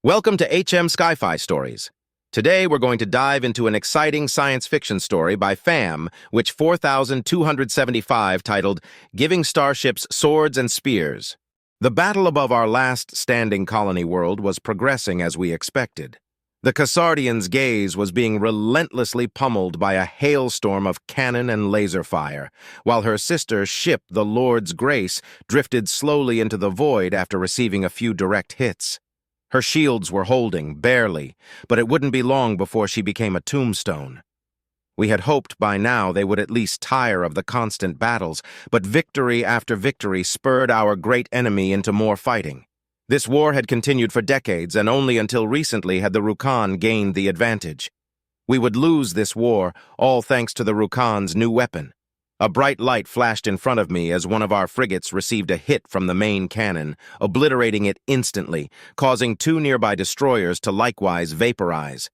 Welcome to SciFi Stories. Today we're going to dive into an exciting science fiction story by FAM, which 4275 titled Giving Starships Swords and Spears. The battle above our last standing colony world was progressing as we expected. The Khazardians' gaze was being relentlessly pummeled by a hailstorm of cannon and laser fire, while her sister ship, the Lord's Grace, drifted slowly into the void after receiving a few direct hits. Her shields were holding, barely, but it wouldn't be long before she became a tombstone. We had hoped by now they would at least tire of the constant battles, but victory after victory spurred our great enemy into more fighting. This war had continued for decades, and only until recently had the Rukhan gained the advantage. We would lose this war, all thanks to the Rukhan's new weapon. A bright light flashed in front of me as one of our frigates received a hit from the main cannon, obliterating it instantly, causing two nearby destroyers to likewise vaporize.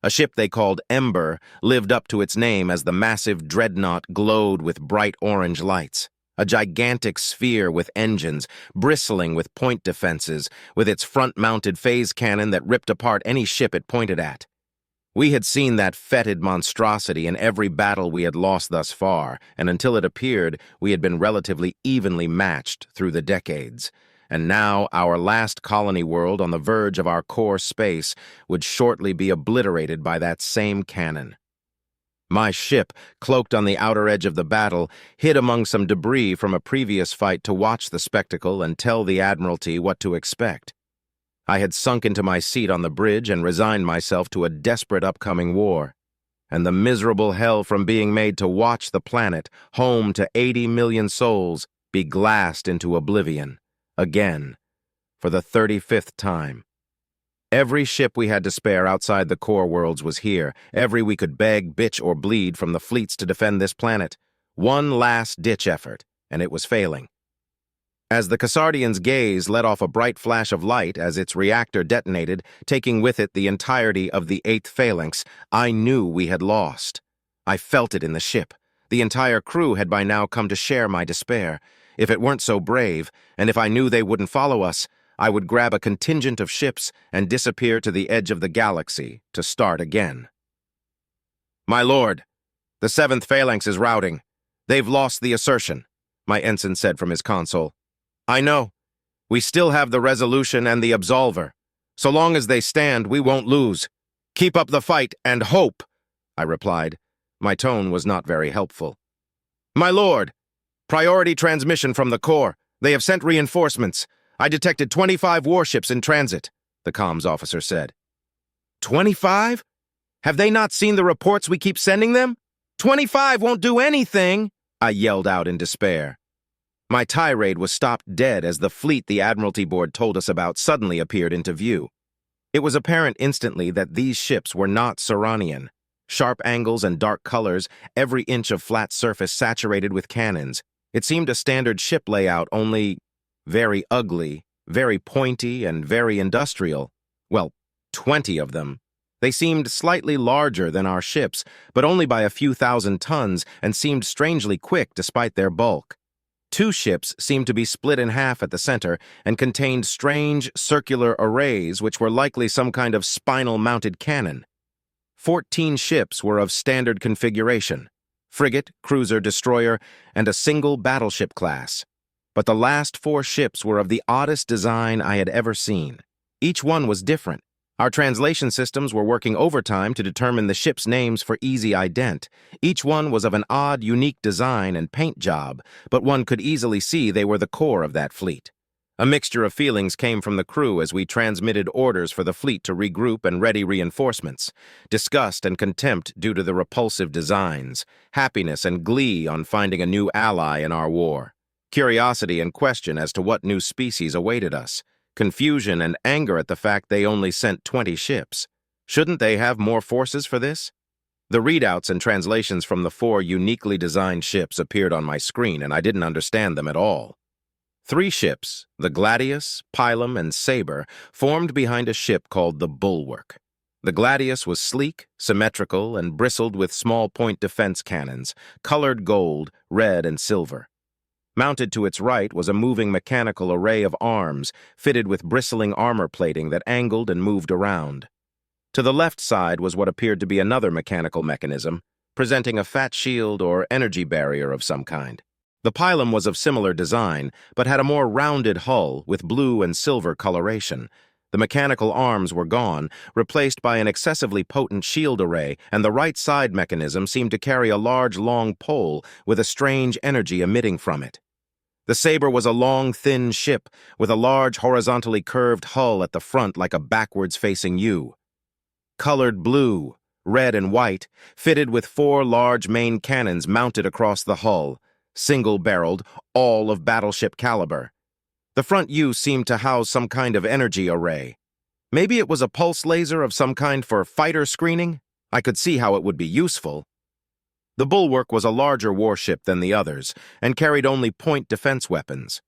A ship they called Ember lived up to its name as the massive dreadnought glowed with bright orange lights. A gigantic sphere with engines, bristling with point defenses, with its front-mounted phase cannon that ripped apart any ship it pointed at. We had seen that fetid monstrosity in every battle we had lost thus far, and until it appeared, we had been relatively evenly matched through the decades. And now, our last colony world on the verge of our core space would shortly be obliterated by that same cannon. My ship, cloaked on the outer edge of the battle, hid among some debris from a previous fight to watch the spectacle and tell the Admiralty what to expect. I had sunk into my seat on the bridge and resigned myself to a desperate upcoming war, and the miserable hell from being made to watch the planet, home to 80 million souls, be glassed into oblivion, again, for the 35th time. Every ship we had to spare outside the core worlds was here, every we could beg, bitch, or bleed from the fleets to defend this planet. One last-ditch effort, and it was failing. As the Khazardians' gaze let off a bright flash of light as its reactor detonated, taking with it the entirety of the 8th phalanx, I knew we had lost. I felt it in the ship. The entire crew had by now come to share my despair. If it weren't so brave, and if I knew they wouldn't follow us, I would grab a contingent of ships and disappear to the edge of the galaxy to start again. "My lord, the 7th phalanx is routing. They've lost the assertion," my ensign said from his console. "I know. We still have the Resolution and the Absolver. So long as they stand, we won't lose. Keep up the fight and hope," I replied. My tone was not very helpful. "My lord, priority transmission from the core. They have sent reinforcements. I detected 25 warships in transit," the comms officer said. 25? Have they not seen the reports we keep sending them? 25 won't do anything, I yelled out in despair. My tirade was stopped dead as the fleet the Admiralty Board told us about suddenly appeared into view. It was apparent instantly that these ships were not Saranian. Sharp angles and dark colors, every inch of flat surface saturated with cannons. It seemed a standard ship layout, only very ugly, very pointy, and very industrial. Well, 20 of them. They seemed slightly larger than our ships, but only by a few thousand tons, and seemed strangely quick despite their bulk. 2 ships seemed to be split in half at the center and contained strange circular arrays which were likely some kind of spinal-mounted cannon. 14 ships were of standard configuration: frigate, cruiser, destroyer, and a single battleship class. But the last 4 ships were of the oddest design I had ever seen. Each one was different. Our translation systems were working overtime to determine the ships' names for easy ident. Each one was of an odd, unique design and paint job, but one could easily see they were the core of that fleet. A mixture of feelings came from the crew as we transmitted orders for the fleet to regroup and ready reinforcements. Disgust and contempt due to the repulsive designs. Happiness and glee on finding a new ally in our war. Curiosity and question as to what new species awaited us. Confusion and anger at the fact they only sent 20 ships. Shouldn't they have more forces for this? The readouts and translations from the 4 uniquely designed ships appeared on my screen, and I didn't understand them at all. 3 ships, the Gladius, Pilum, and Saber, formed behind a ship called the Bulwark. The Gladius was sleek, symmetrical, and bristled with small point defense cannons, colored gold, red, and silver. Mounted to its right was a moving mechanical array of arms, fitted with bristling armor plating that angled and moved around. To the left side was what appeared to be another mechanical mechanism, presenting a fat shield or energy barrier of some kind. The pylon was of similar design, but had a more rounded hull with blue and silver coloration. The mechanical arms were gone, replaced by an excessively potent shield array, and the right side mechanism seemed to carry a large, long pole with a strange energy emitting from it. The Saber was a long, thin ship with a large, horizontally curved hull at the front like a backwards-facing U. Colored blue, red, and white, fitted with 4 large main cannons mounted across the hull, single-barreled, all of battleship caliber. The front U seemed to house some kind of energy array. Maybe it was a pulse laser of some kind for fighter screening? I could see how it would be useful. The Bulwark was a larger warship than the others, and carried only point defense weapons.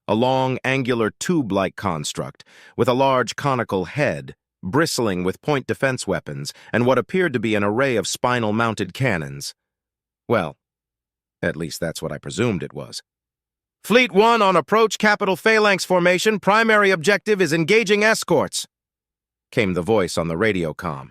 A long, angular tube-like construct, with a large conical head, bristling with point defense weapons, and what appeared to be an array of spinal-mounted cannons. Well, at least that's what I presumed it was. Fleet 1 on approach Capital Phalanx formation. Primary objective is engaging escorts, came the voice on the radio comm.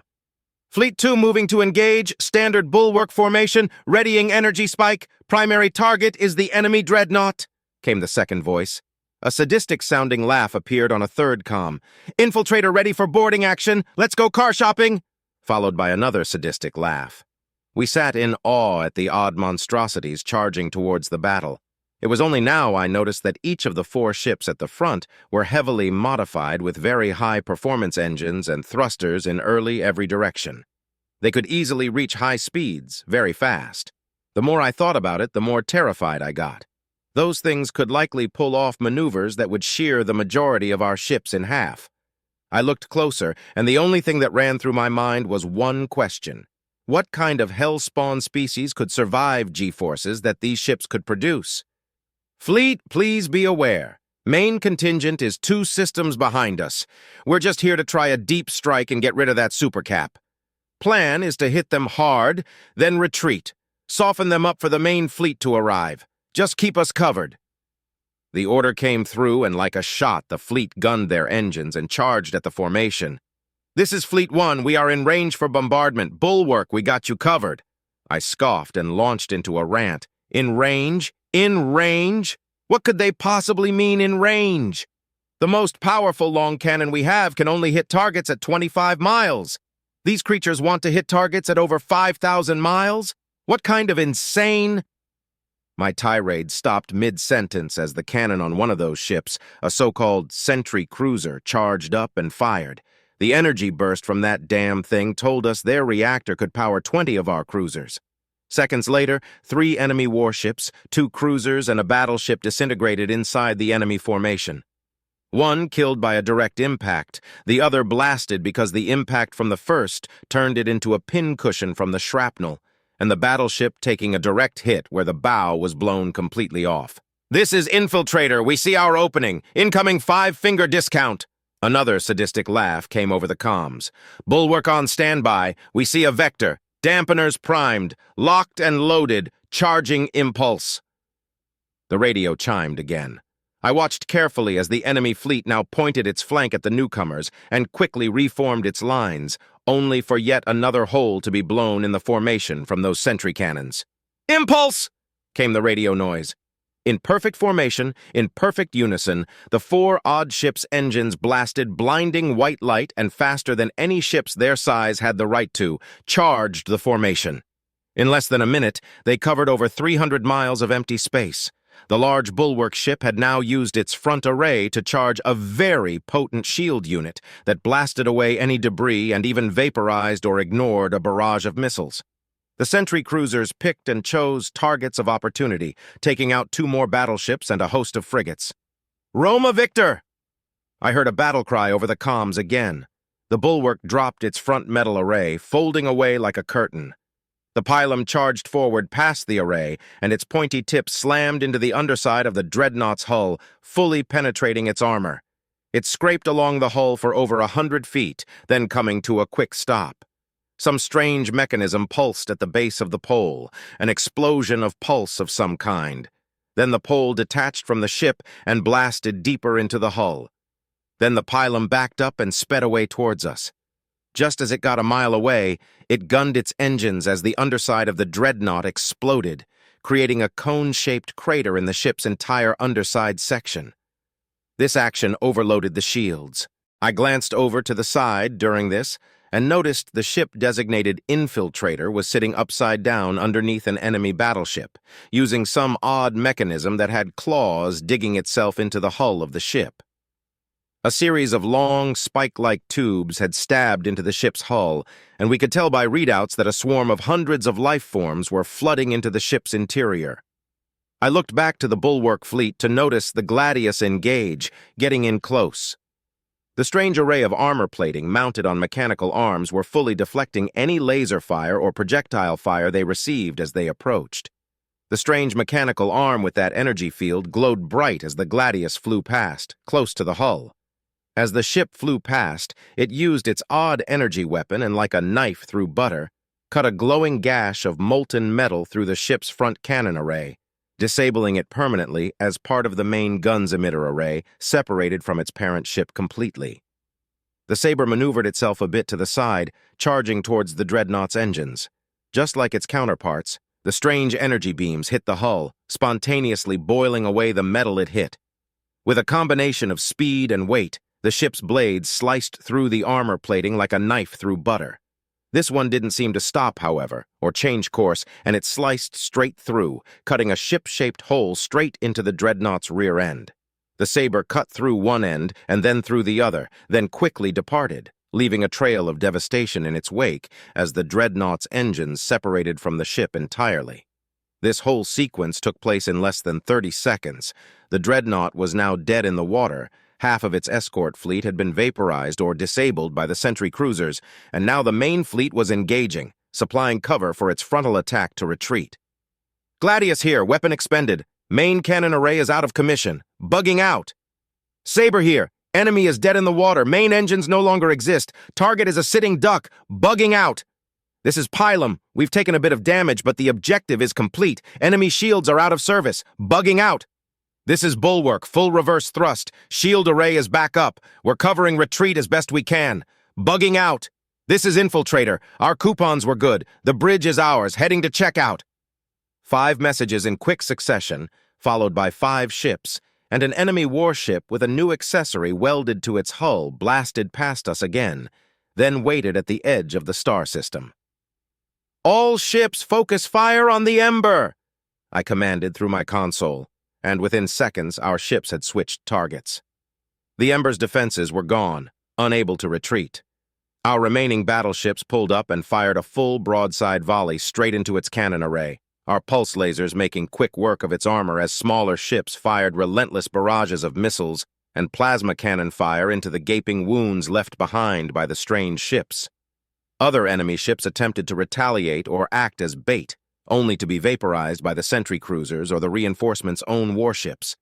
Fleet 2 moving to engage, standard bulwark formation, readying energy spike. Primary target is the enemy dreadnought, came the second voice. A sadistic-sounding laugh appeared on a third comm. Infiltrator ready for boarding action. Let's go car shopping, followed by another sadistic laugh. We sat in awe at the odd monstrosities charging towards the battle. It was only now I noticed that each of the 4 ships at the front were heavily modified with very high performance engines and thrusters in every direction. They could easily reach high speeds, very fast. The more I thought about it, the more terrified I got. Those things could likely pull off maneuvers that would shear the majority of our ships in half. I looked closer, and the only thing that ran through my mind was one question. What kind of hell-spawn species could survive G-forces that these ships could produce? Fleet, please be aware. Main contingent is 2 systems behind us. We're just here to try a deep strike and get rid of that supercap. Plan is to hit them hard, then retreat. Soften them up for the main fleet to arrive. Just keep us covered. The order came through, and like a shot, the fleet gunned their engines and charged at the formation. This is Fleet 1. We are in range for bombardment. Bulwark, we got you covered. I scoffed and launched into a rant. In range? In range? What could they possibly mean in range? The most powerful long cannon we have can only hit targets at 25 miles. These creatures want to hit targets at over 5,000 miles? What kind of insane... My tirade stopped mid-sentence as the cannon on one of those ships, a so-called sentry cruiser, charged up and fired. The energy burst from that damn thing told us their reactor could power 20 of our cruisers. Seconds later, 3 enemy warships, 2 cruisers, and a battleship disintegrated inside the enemy formation. One killed by a direct impact, the other blasted because the impact from the first turned it into a pincushion from the shrapnel, and the battleship taking a direct hit where the bow was blown completely off. This is Infiltrator. We see our opening. Incoming 5-finger discount. Another sadistic laugh came over the comms. Bulwark on standby. We see a vector. Dampeners primed. Locked and loaded. Charging impulse. The radio chimed again. I watched carefully as the enemy fleet now pointed its flank at the newcomers and quickly reformed its lines, only for yet another hole to be blown in the formation from those sentry cannons. Impulse! Came the radio noise. In perfect formation, in perfect unison, the 4 odd ships' engines blasted blinding white light and faster than any ships their size had the right to, charged the formation. In less than a minute, they covered over 300 miles of empty space. The large bulwark ship had now used its front array to charge a very potent shield unit that blasted away any debris and even vaporized or ignored a barrage of missiles. The sentry cruisers picked and chose targets of opportunity, taking out 2 more battleships and a host of frigates. Roma Victor! I heard a battle cry over the comms again. The bulwark dropped its front metal array, folding away like a curtain. The pylon charged forward past the array, and its pointy tip slammed into the underside of the dreadnought's hull, fully penetrating its armor. It scraped along the hull for over 100 feet, then coming to a quick stop. Some strange mechanism pulsed at the base of the pole, an explosion of pulse of some kind. Then the pole detached from the ship and blasted deeper into the hull. Then the pylon backed up and sped away towards us. Just as it got a mile away, it gunned its engines as the underside of the dreadnought exploded, creating a cone-shaped crater in the ship's entire underside section. This action overloaded the shields. I glanced over to the side during this and noticed the ship designated Infiltrator was sitting upside down underneath an enemy battleship, using some odd mechanism that had claws digging itself into the hull of the ship. A series of long, spike-like tubes had stabbed into the ship's hull, and we could tell by readouts that a swarm of hundreds of life forms were flooding into the ship's interior. I looked back to the bulwark fleet to notice the Gladius engage, getting in close. The strange array of armor plating mounted on mechanical arms were fully deflecting any laser fire or projectile fire they received as they approached. The strange mechanical arm with that energy field glowed bright as the Gladius flew past, close to the hull. As the ship flew past, it used its odd energy weapon and, like a knife through butter, cut a glowing gash of molten metal through the ship's front cannon array, disabling it permanently as part of the main gun's emitter array, separated from its parent ship completely. The Saber maneuvered itself a bit to the side, charging towards the dreadnought's engines. Just like its counterparts, the strange energy beams hit the hull, spontaneously boiling away the metal it hit. With a combination of speed and weight, the ship's blades sliced through the armor plating like a knife through butter. This one didn't seem to stop, however, or change course, and it sliced straight through, cutting a ship-shaped hole straight into the dreadnought's rear end. The Saber cut through one end and then through the other, then quickly departed, leaving a trail of devastation in its wake as the dreadnought's engines separated from the ship entirely. This whole sequence took place in less than 30 seconds. The dreadnought was now dead in the water. Half of its escort fleet had been vaporized or disabled by the sentry cruisers, and now the main fleet was engaging, supplying cover for its frontal attack to retreat. Gladius here, weapon expended. Main cannon array is out of commission. Bugging out. Saber here. Enemy is dead in the water. Main engines no longer exist. Target is a sitting duck. Bugging out. This is Pylum. We've taken a bit of damage, but the objective is complete. Enemy shields are out of service. Bugging out. This is Bulwark, full reverse thrust. Shield array is back up. We're covering retreat as best we can. Bugging out. This is Infiltrator. Our coupons were good. The bridge is ours. Heading to checkout. 5 messages in quick succession, followed by 5 ships, and an enemy warship with a new accessory welded to its hull blasted past us again, then waited at the edge of the star system. All ships focus fire on the Ember, I commanded through my console, and within seconds our ships had switched targets. The Ember's defenses were gone, unable to retreat. Our remaining battleships pulled up and fired a full broadside volley straight into its cannon array, our pulse lasers making quick work of its armor as smaller ships fired relentless barrages of missiles and plasma cannon fire into the gaping wounds left behind by the strange ships. Other enemy ships attempted to retaliate or act as bait, only to be vaporized by the sentry cruisers or the reinforcements' own warships.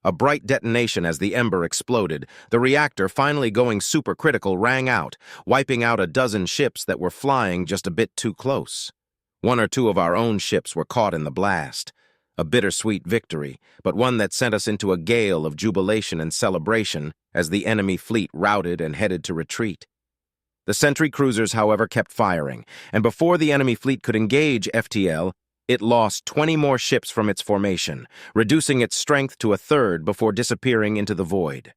A bright detonation as the Ember exploded, the reactor finally going supercritical rang out, wiping out a dozen ships that were flying just a bit too close. 1 or 2 of our own ships were caught in the blast. A bittersweet victory, but one that sent us into a gale of jubilation and celebration as the enemy fleet routed and headed to retreat. The sentry cruisers, however, kept firing, and before the enemy fleet could engage FTL, it lost 20 more ships from its formation, reducing its strength to 1/3 before disappearing into the void.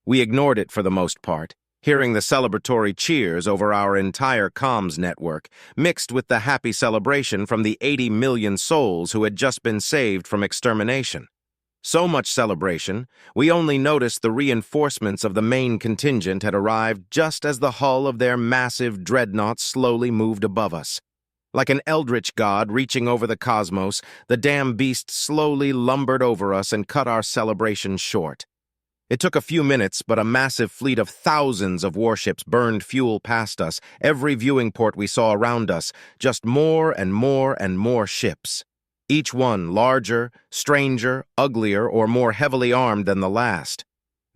We ignored it for the most part, hearing the celebratory cheers over our entire comms network, mixed with the happy celebration from the 80 million souls who had just been saved from extermination. So much celebration, we only noticed the reinforcements of the main contingent had arrived just as the hull of their massive dreadnought slowly moved above us. Like an eldritch god reaching over the cosmos, the damn beast slowly lumbered over us and cut our celebration short. It took a few minutes, but a massive fleet of thousands of warships burned fuel past us, every viewing port we saw around us, just more and more and more ships. Each one larger, stranger, uglier, or more heavily armed than the last.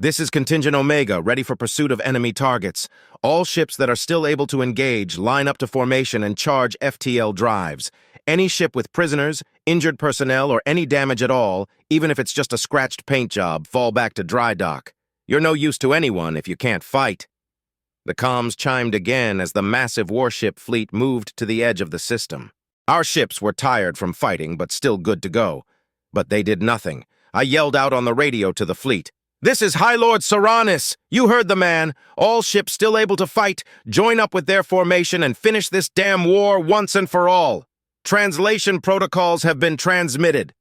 This is Contingent Omega, ready for pursuit of enemy targets. All ships that are still able to engage line up to formation and charge FTL drives. Any ship with prisoners, injured personnel, or any damage at all, even if it's just a scratched paint job, fall back to dry dock. You're no use to anyone if you can't fight. The comms chimed again as the massive warship fleet moved to the edge of the system. Our ships were tired from fighting, but still good to go. But they did nothing. I yelled out on the radio to the fleet. "This is High Lord Soranis! You heard the man! All ships still able to fight, join up with their formation and finish this damn war once and for all! Translation protocols have been transmitted!"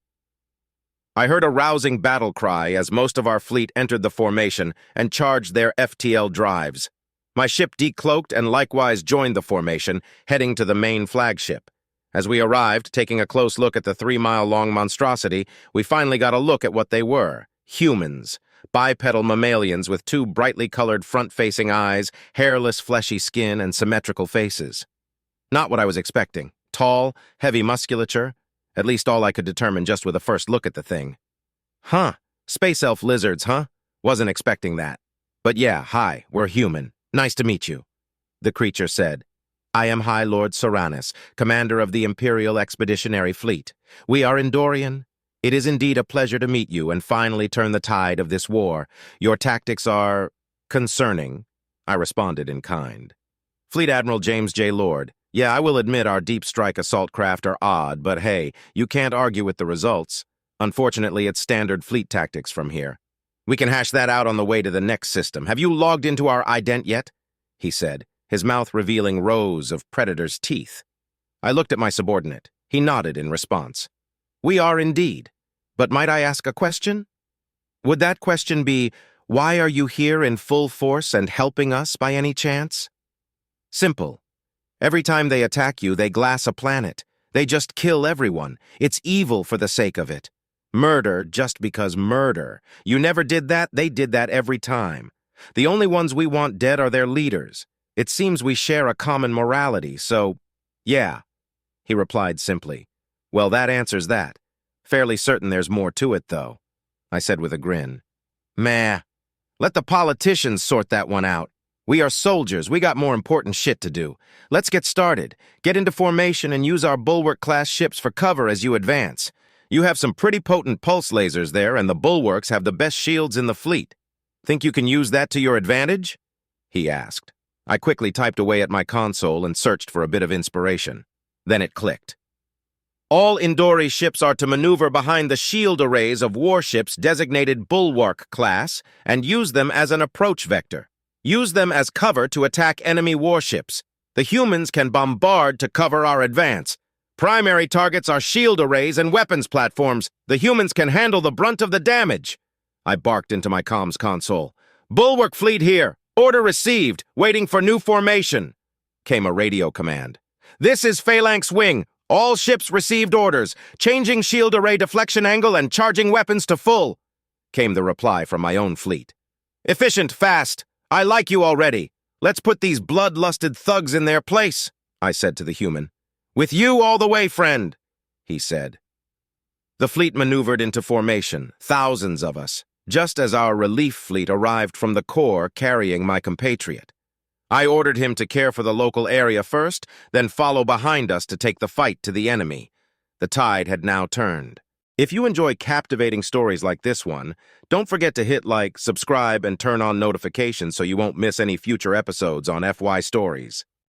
I heard a rousing battle cry as most of our fleet entered the formation and charged their FTL drives. My ship decloaked and likewise joined the formation, heading to the main flagship. As we arrived, taking a close look at the 3-mile-long monstrosity, we finally got a look at what they were. Humans. Bipedal mammalians with 2 brightly colored front-facing eyes, hairless, fleshy skin, and symmetrical faces. Not what I was expecting. Tall, heavy musculature. At least all I could determine just with a first look at the thing. Huh. Space elf lizards, huh? Wasn't expecting that. But yeah, hi, we're human. Nice to meet you. The creature said. I am High Lord Soranis, commander of the Imperial Expeditionary Fleet. We are Endorian. It is indeed a pleasure to meet you and finally turn the tide of this war. Your tactics are concerning, I responded in kind. Fleet Admiral James J. Lord. Yeah, I will admit our deep strike assault craft are odd, but hey, you can't argue with the results. Unfortunately, it's standard fleet tactics from here. We can hash that out on the way to the next system. Have you logged into our ident yet? He said, his mouth revealing rows of predator's teeth. I looked at my subordinate. He nodded in response. We are indeed. But might I ask a question? Would that question be, why are you here in full force and helping us by any chance? Simple. Every time they attack you, they glass a planet. They just kill everyone. It's evil for the sake of it. Murder just because murder. You never did that, they did that every time. The only ones we want dead are their leaders. It seems we share a common morality, so, yeah, he replied simply. Well, that answers that. Fairly certain there's more to it, though, I said with a grin. Meh. Let the politicians sort that one out. We are soldiers. We got more important shit to do. Let's get started. Get into formation and use our Bulwark-class ships for cover as you advance. You have some pretty potent pulse lasers there, and the Bulwarks have the best shields in the fleet. Think you can use that to your advantage? He asked. I quickly typed away at my console and searched for a bit of inspiration. Then it clicked. All Indori ships are to maneuver behind the shield arrays of warships designated Bulwark class and use them as an approach vector. Use them as cover to attack enemy warships. The humans can bombard to cover our advance. Primary targets are shield arrays and weapons platforms. The humans can handle the brunt of the damage. I barked into my comms console. Bulwark fleet here. Order received. Waiting for new formation. Came a radio command. This is Phalanx Wing. All ships received orders. Changing shield array deflection angle and charging weapons to full. Came the reply from my own fleet. Efficient, fast. I like you already. Let's put these bloodlusted thugs in their place, I said to the human. With you all the way, friend, he said. The fleet maneuvered into formation, thousands of us, just as our relief fleet arrived from the core carrying my compatriot. I ordered him to care for the local area first, then follow behind us to take the fight to the enemy. The tide had now turned. If you enjoy captivating stories like this one, don't forget to hit like, subscribe, and turn on notifications so you won't miss any future episodes on FY Stories.